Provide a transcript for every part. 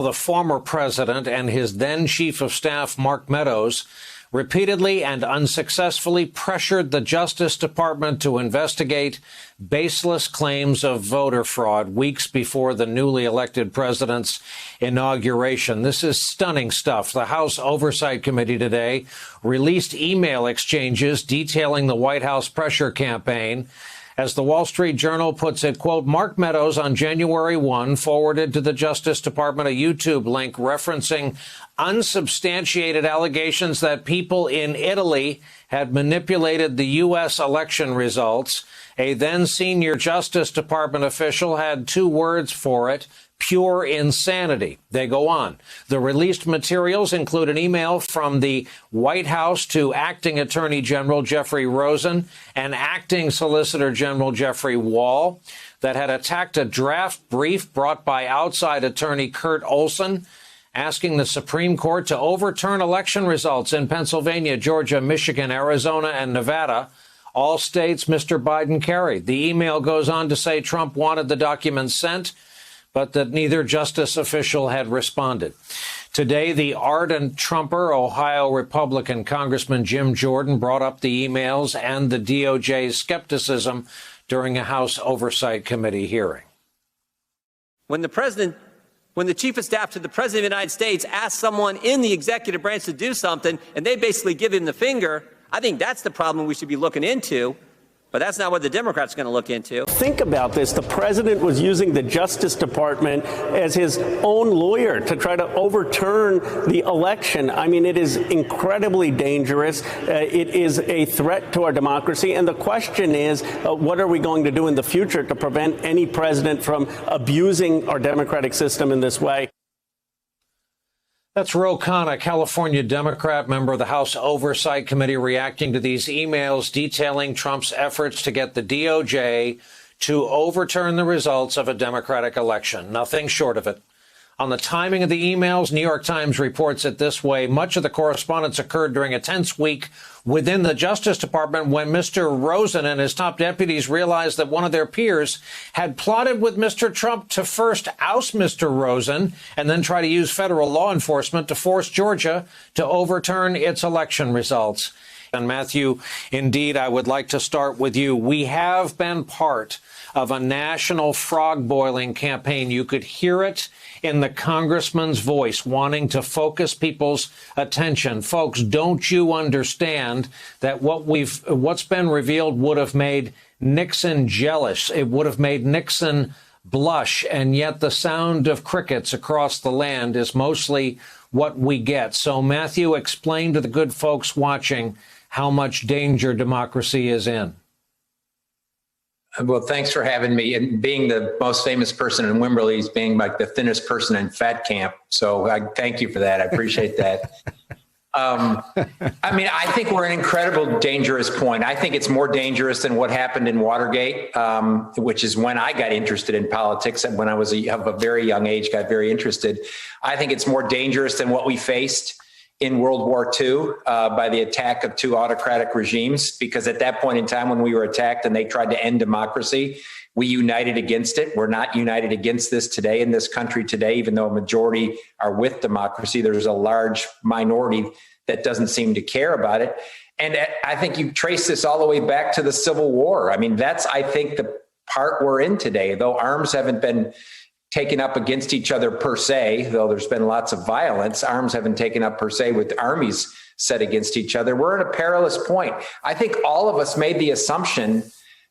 The former president and his then chief of staff, Mark Meadows, repeatedly and unsuccessfully pressured the Justice Department to investigate baseless claims of voter fraud weeks before the newly elected president's inauguration. This is stunning stuff. The House Oversight Committee today released email exchanges detailing the White House pressure campaign. As the Wall Street Journal puts it, quote, Mark Meadows on January 1 forwarded to the Justice Department a YouTube link referencing unsubstantiated allegations that people in Italy had manipulated the U.S. election results. A then senior Justice Department official had two words for it: pure insanity. They go on. The released materials include an email from the White House to Acting Attorney General Jeffrey Rosen and Acting Solicitor General Jeffrey Wall that had attacked a draft brief brought by outside attorney Kurt Olson, asking the Supreme Court to overturn election results in Pennsylvania, Georgia, Michigan, Arizona, and Nevada, all states Mr. Biden carried. The email goes on to say Trump wanted the documents sent, but that neither justice official had responded. Today, the ardent Trumper, Ohio Republican Congressman Jim Jordan, brought up the emails and the DOJ's skepticism during a House Oversight Committee hearing. When the chief of staff to the president of the United States asks someone in the executive branch to do something and they basically give him the finger, I think that's the problem we should be looking into. But that's not what the Democrats are going to look into. Think about this. The president was using the Justice Department as his own lawyer to try to overturn the election. I mean, it is incredibly dangerous. It is a threat to our democracy. And the question is, what are we going to do in the future to prevent any president from abusing our democratic system in this way? That's Ro Khanna, California Democrat, member of the House Oversight Committee, reacting to these emails detailing Trump's efforts to get the DOJ to overturn the results of a Democratic election. Nothing short of it. On the timing of the emails, New York Times reports it this way. Much of the correspondence occurred during a tense week within the Justice Department when Mr. Rosen and his top deputies realized that one of their peers had plotted with Mr. Trump to first oust Mr. Rosen and then try to use federal law enforcement to force Georgia to overturn its election results. And Matthew, indeed, I would like to start with you. We have been part of a national frog boiling campaign. You could hear it in the congressman's voice, wanting to focus people's attention. Folks, don't you understand that what's been revealed would have made Nixon jealous? It would have made Nixon blush. And yet the sound of crickets across the land is mostly what we get. So, Matthew, explain to the good folks watching how much danger democracy is in. Well, thanks for having me. And being the most famous person in Wimberley is being like the thinnest person in fat camp. So I thank you for that. I appreciate that. I mean, I think we're at an incredible dangerous point. I think it's more dangerous than what happened in Watergate, which is when I got interested in politics. And when I was of a very young age, got very interested. I think it's more dangerous than what we faced in World War II by the attack of two autocratic regimes, because at that point in time when we were attacked and they tried to end democracy, we united against it. We're not united against this today in this country today, even though a majority are with democracy. There's a large minority that doesn't seem to care about it. And I think you trace this all the way back to the Civil War. I mean, that's, I think, the part we're in today, though arms haven't been taken up against each other per se, though there's been lots of violence. Arms haven't taken up per se with armies set against each other. We're at a perilous point. I think all of us made the assumption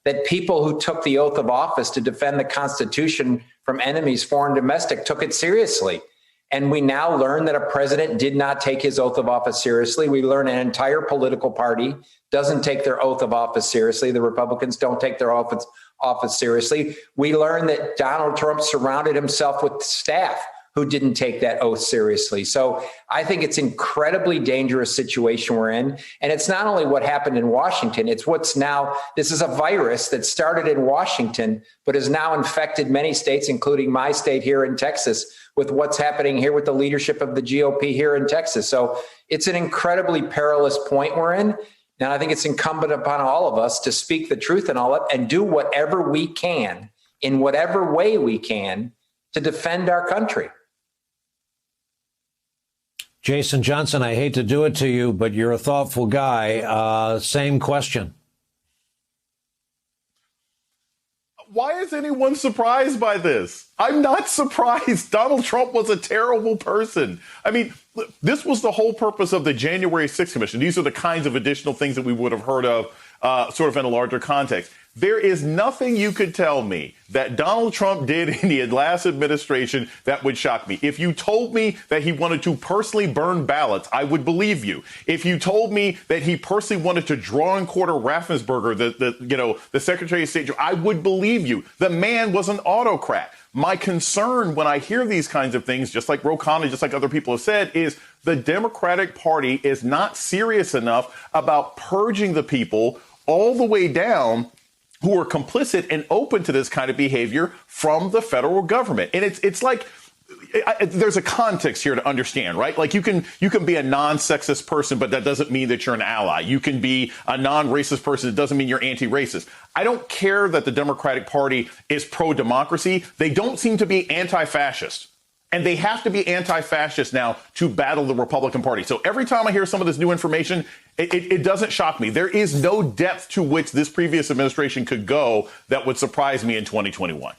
that people who took the oath of office to defend the Constitution from enemies, foreign, domestic, took it seriously. And we now learn that a president did not take his oath of office seriously. We learn an entire political party doesn't take their oath of office seriously. The Republicans don't take their office seriously. We learn that Donald Trump surrounded himself with staff who didn't take that oath seriously. So I think it's an incredibly dangerous situation we're in. And it's not only what happened in Washington, it's what's now, this is a virus that started in Washington, but has now infected many states, including my state here in Texas, with what's happening here with the leadership of the GOP here in Texas. So it's an incredibly perilous point we're in. And I think it's incumbent upon all of us to speak the truth and all that and do whatever we can in whatever way we can to defend our country. Jason Johnson, I hate to do it to you, but you're a thoughtful guy. Same question. Why is anyone surprised by this? I'm not surprised. Donald Trump was a terrible person. I mean, this was the whole purpose of the January 6th Commission. These are the kinds of additional things that we would have heard of sort of in a larger context. There is nothing you could tell me that Donald Trump did in the last administration that would shock me. If you told me that he wanted to personally burn ballots, I would believe you. If you told me that he personally wanted to draw and quarter Raffensperger, the Secretary of State, I would believe you. The man was an autocrat. My concern when I hear these kinds of things, just like Ro Khanna, just like other people have said, is the Democratic Party is not serious enough about purging the people all the way down who are complicit and open to this kind of behavior from the federal government. And it's like there's a context here to understand, right? Like you can be a non-sexist person, but that doesn't mean that you're an ally. You can be a non-racist person. It doesn't mean you're anti-racist. I don't care that the Democratic Party is pro-democracy. They don't seem to be anti-fascist. And they have to be anti-fascist now to battle the Republican Party. So every time I hear some of this new information, it doesn't shock me. There is no depth to which this previous administration could go that would surprise me in 2021.